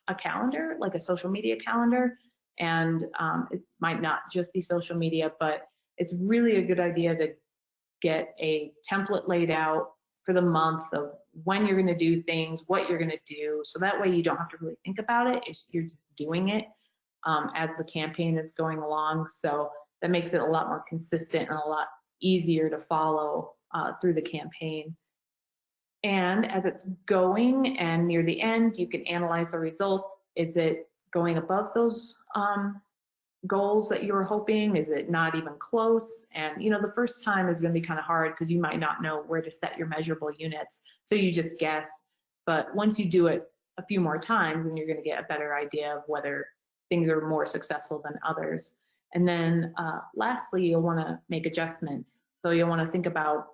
a calendar, like a social media calendar. And it might not just be social media, but it's really a good idea to get a template laid out for the month of when you're going to do things, what you're going to do. So that way you don't have to really think about it. You're just doing it as the campaign is going along. So that makes it a lot more consistent and a lot easier to follow through the campaign. And as it's going and near the end, you can analyze the results. Is it going above those goals that you were hoping? Is it not even close? And the first time is going to be kind of hard because you might not know where to set your measurable units. So you just guess. But once you do it a few more times, then you're going to get a better idea of whether things are more successful than others. And then lastly, you'll want to make adjustments. So you'll want to think about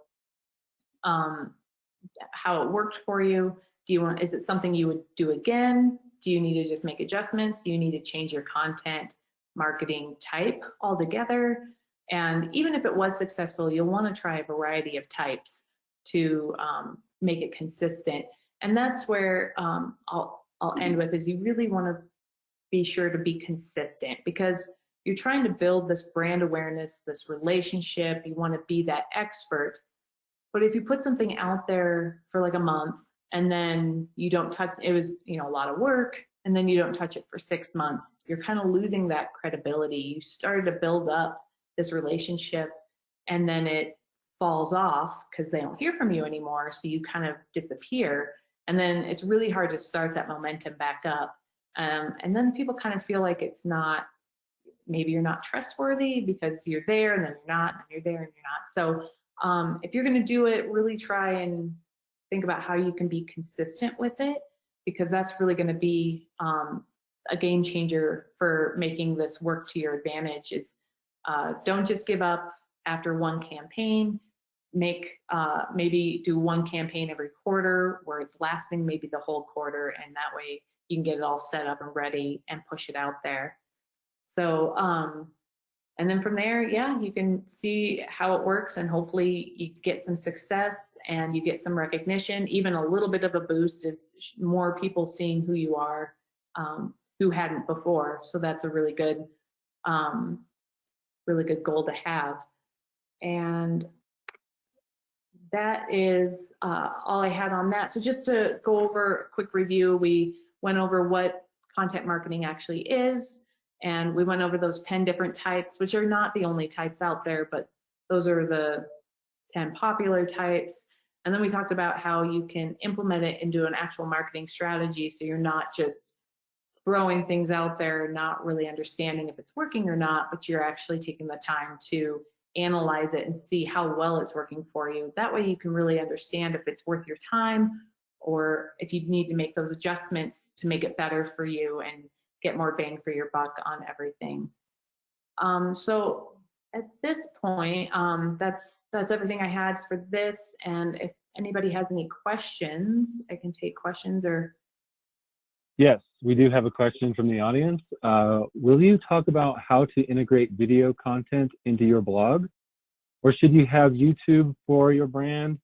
how it worked for you. Is it something you would do again? Do you need to just make adjustments? Do you need to change your content marketing type altogether? And even if it was successful, you'll want to try a variety of types to make it consistent. And that's where I'll end with, is you really want to be sure to be consistent, because you're trying to build this brand awareness, this relationship. You want to be that expert. But if you put something out there for like a month and then you don't touch, it was a lot of work, and then you don't touch it for 6 months, you're kind of losing that credibility. You started to build up this relationship, and then it falls off because they don't hear from you anymore, so you kind of disappear, and then it's really hard to start that momentum back up. And then people kind of feel like it's not, maybe you're not trustworthy because you're there and then you're not, and you're there and you're not. So if you're going to do it, really try and think about how you can be consistent with it, because that's really going to be a game changer for making this work to your advantage. Is don't just give up after one campaign. Maybe do one campaign every quarter where it's lasting maybe the whole quarter, and that way you can get it all set up and ready and push it out there. So and then from there, yeah, you can see how it works, and hopefully you get some success and you get some recognition. Even a little bit of a boost is more people seeing who you are, who hadn't before. So that's a really good goal to have. And that is all I had on that. So just to go over a quick review, we went over what content marketing actually is. And we went over those 10 different types, which are not the only types out there, but those are the 10 popular types. And then we talked about how you can implement it into an actual marketing strategy, so you're not just throwing things out there, not really understanding if it's working or not, but you're actually taking the time to analyze it and see how well it's working for you. That way you can really understand if it's worth your time, or if you need to make those adjustments to make it better for you and get more bang for your buck on everything. So at this point, that's everything I had for this. And if anybody has any questions, I can take questions. Or Yes, we do have a question from the audience. Will you talk about how to integrate video content into your blog? Or should you have YouTube for your brand,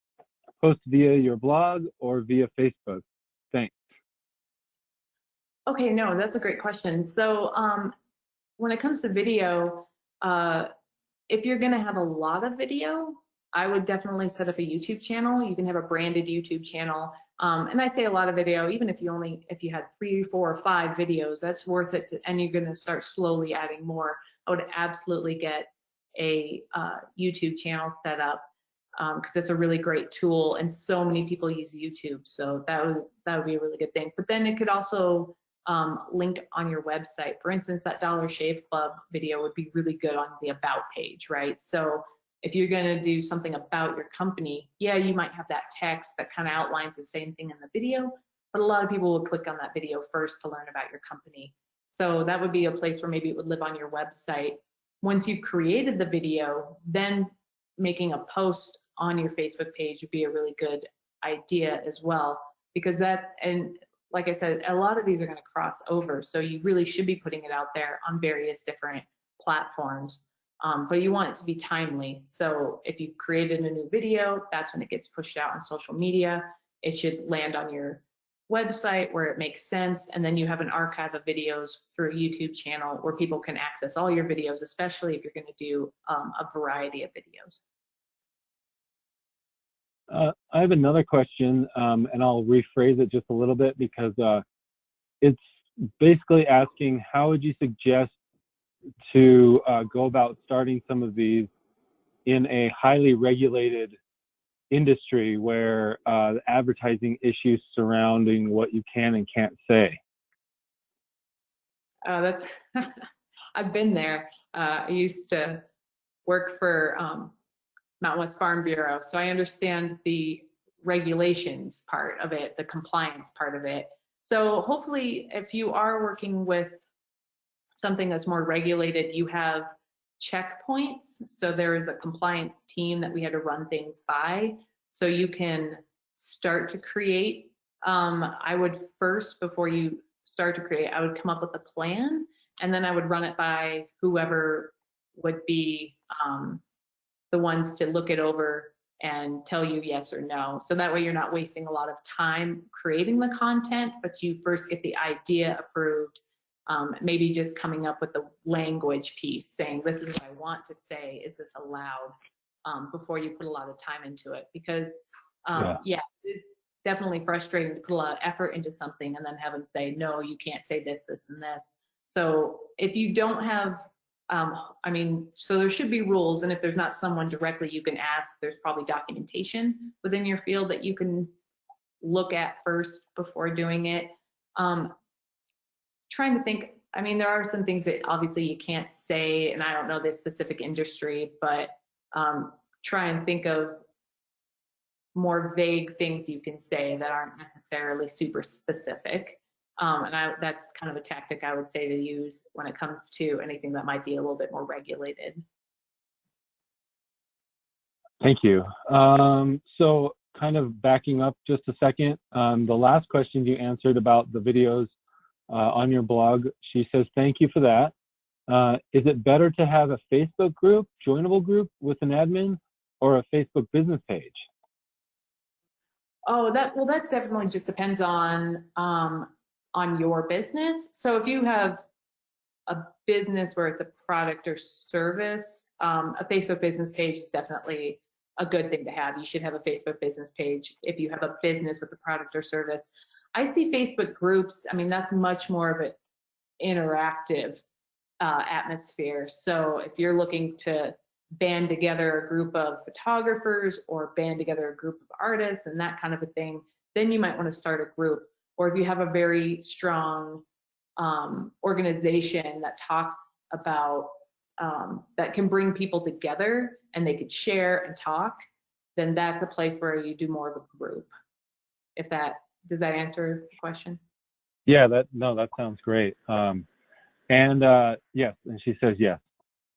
post via your blog, or via Facebook? Thanks. Okay, no, that's a great question. So when it comes to video, if you're going to have a lot of video, I would definitely set up a YouTube channel. You can have a branded YouTube channel. And I say a lot of video, even if you had 3, 4, or 5 videos, that's worth it. And you're going to start slowly adding more. I would absolutely get a YouTube channel set up, because it's a really great tool, and so many people use YouTube. So that would be a really good thing. But then it could also link on your website. For instance, that Dollar Shave Club video would be really good on the About page, right? So if you're going to do something about your company, yeah, you might have that text that kind of outlines the same thing in the video, but a lot of people will click on that video first to learn about your company. So that would be a place where maybe it would live on your website. Once you've created the video, then making a post on your Facebook page would be a really good idea as well, because that, and like I said, a lot of these are going to cross over, so you really should be putting it out there on various different platforms, but you want it to be timely. So if you've created a new video, that's when it gets pushed out on social media. It should land on your website where it makes sense, and then you have an archive of videos through a YouTube channel where people can access all your videos, especially if you're going to do a variety of videos. I have another question, and I'll rephrase it just a little bit, because it's basically asking, how would you suggest to go about starting some of these in a highly regulated industry where the advertising issues surrounding what you can and can't say? That's I've been there. I used to work for Mountain West Farm Bureau, so I understand the regulations part of it, the compliance part of it. So hopefully, if you are working with something that's more regulated, you have checkpoints. So there is a compliance team that we had to run things by. So you can start to create. I would first, before you start to create, I would come up with a plan, and then I would run it by whoever would be the ones to look it over and tell you yes or no. So that way you're not wasting a lot of time creating the content, but you first get the idea approved. Maybe just coming up with the language piece, saying this is what I want to say, is this allowed, before you put a lot of time into it. Because yeah, it's definitely frustrating to put a lot of effort into something and then have them say, no, you can't say this, this, and this. So if you don't have, I mean, so there should be rules, and if there's not someone directly you can ask, there's probably documentation within your field that you can look at first before doing it. Trying to think, I mean, there are some things that obviously you can't say, and I don't know this specific industry, but try and think of more vague things you can say that aren't necessarily super specific. And that's kind of a tactic I would say to use when it comes to anything that might be a little bit more regulated. Thank you. So kind of backing up just a second, the last question you answered about the videos on your blog, she says, thank you for that. Is it better to have a Facebook group, joinable group with an admin, or a Facebook business page? Oh, that definitely just depends on your business. So if you have a business where it's a product or service, a Facebook business page is definitely a good thing to have. You should have a Facebook business page if you have a business with a product or service. I see Facebook groups, I mean, that's much more of an interactive atmosphere. So if you're looking to band together a group of photographers or band together a group of artists and that kind of a thing, then you might want to start a group. Or if you have a very strong organization that talks about, that can bring people together and they could share and talk, then that's a place where you do more of a group. Does that answer the question? Yeah, that sounds great. Yes, and she says yes.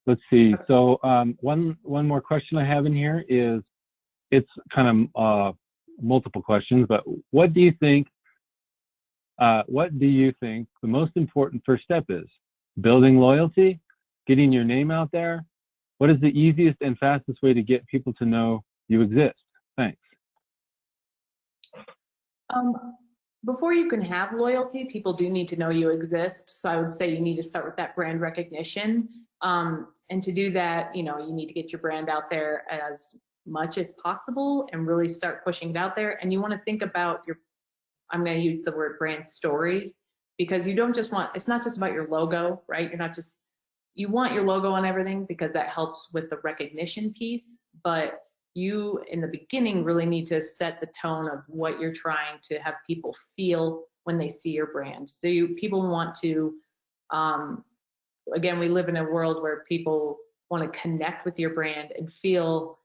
Let's see. So one more question I have in here is, it's kind of multiple questions, but what do you think the most important first step is? Building loyalty, getting your name out there? What is the easiest and fastest way to get people to know you exist? Thanks. Before you can have loyalty, people do need to know you exist. So I would say you need to start with that brand recognition. And to do that, you need to get your brand out there as much as possible and really start pushing it out there. And you want to think about I'm going to use the word brand story, because you don't just it's not just about your logo, right? You want your logo on everything because that helps with the recognition piece, but you in the beginning really need to set the tone of what you're trying to have people feel when they see your brand. So people want to, again, we live in a world where people want to connect with your brand and feel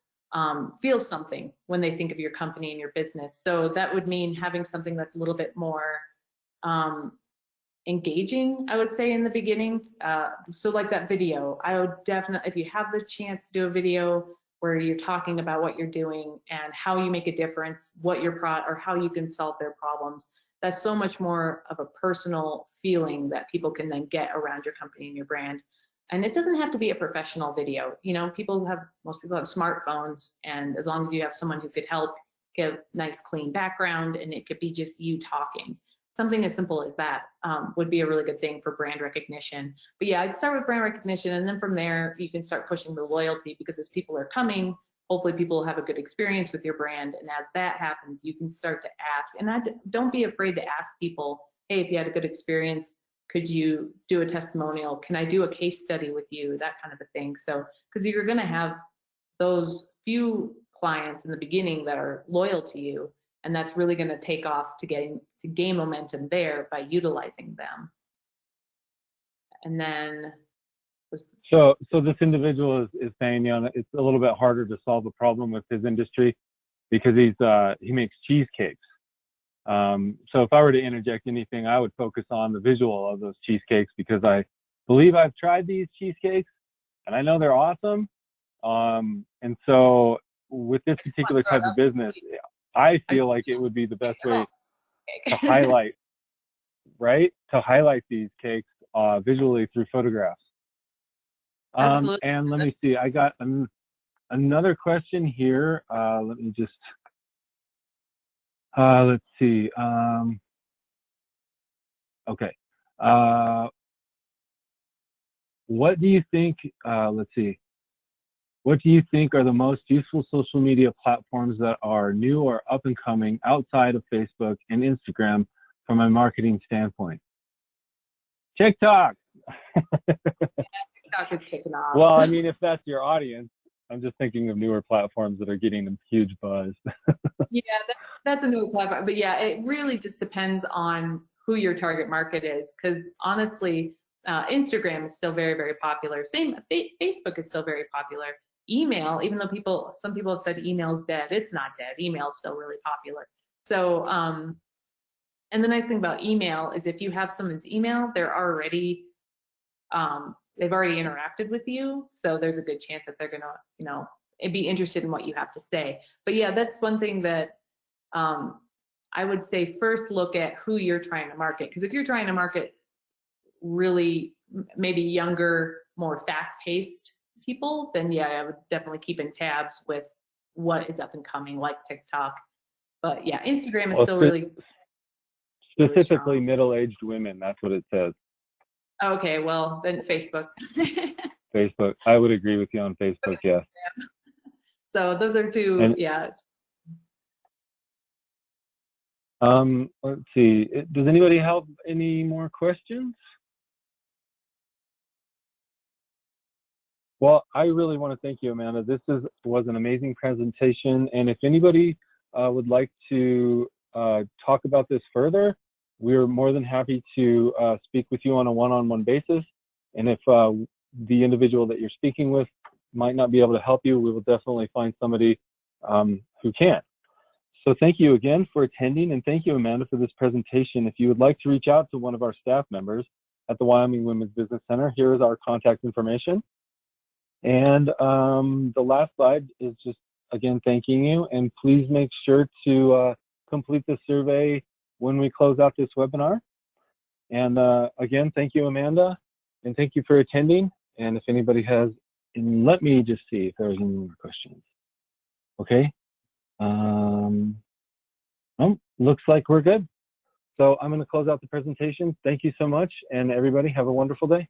something when they think of your company and your business. So that would mean having something that's a little bit more engaging, I would say, in the beginning. So like that video, I would definitely, if you have the chance to do a video where you're talking about what you're doing and how you make a difference, what your or how you can solve their problems, that's so much more of a personal feeling that people can then get around your company and your brand. And it doesn't have to be a professional video. You know, most people have smartphones, and as long as you have someone who could help give a nice clean background, and it could be just you talking. Something as simple as that would be a really good thing for brand recognition. But yeah, I'd start with brand recognition, and then from there, you can start pushing the loyalty, because as people are coming, hopefully people have a good experience with your brand. And as that happens, you can start to ask, and don't be afraid to ask people, hey, if you had a good experience, could you do a testimonial? Can I do a case study with you? That kind of a thing. So, because you're going to have those few clients in the beginning that are loyal to you, and that's really going to take off to gain momentum there by utilizing them. And then, so this individual is saying, you know, it's a little bit harder to solve a problem with his industry because he makes cheesecakes. So if I were to interject anything, I would focus on the visual of those cheesecakes, because I believe I've tried these cheesecakes and I know they're awesome. And so with this particular type of business, I feel like it would be the best way to highlight, right? To highlight these cakes visually through photographs. Absolutely. And let me see, I got another question here. Let me just, let's see. Okay. What do you think, let's see. What do you think are the most useful social media platforms that are new or up and coming outside of Facebook and Instagram from a marketing standpoint? TikTok. TikTok is kicking off. Well, I mean, if that's your audience, I'm just thinking of newer platforms that are getting a huge buzz. Yeah, that's a new platform. But yeah, it really just depends on who your target market is. Because honestly, Instagram is still very, very popular. Facebook is still very popular. Email, even though some people have said email's dead, it's not dead. Email's still really popular. So, and the nice thing about email is if you have someone's email, they've already interacted with you. So there's a good chance that they're gonna, you know, be interested in what you have to say. But yeah, that's one thing that I would say first look at who you're trying to market. Because if you're trying to market really maybe younger, more fast-paced people, then yeah, I would definitely keep in tabs with what is up and coming, like TikTok. But yeah, Instagram is still really specifically really middle-aged women. That's what it says. Okay, well then Facebook. Facebook. I would agree with you on Facebook. Yes. Yeah. So those are two. Yeah. Let's see. Does anybody have any more questions? Well, I really want to thank you, Amanda. This was an amazing presentation. And if anybody would like to talk about this further, we're more than happy to speak with you on a one-on-one basis. And if the individual that you're speaking with might not be able to help you, we will definitely find somebody who can. So thank you again for attending, and thank you, Amanda, for this presentation. If you would like to reach out to one of our staff members at the Wyoming Women's Business Center, here is our contact information. And the last slide is just, again, thanking you. And please make sure to complete the survey when we close out this webinar. And again, thank you, Amanda, and thank you for attending. And if anybody has, and let me just see if there's any more questions. Okay. Oh, looks like we're good. So I'm going to close out the presentation. Thank you so much, and everybody have a wonderful day.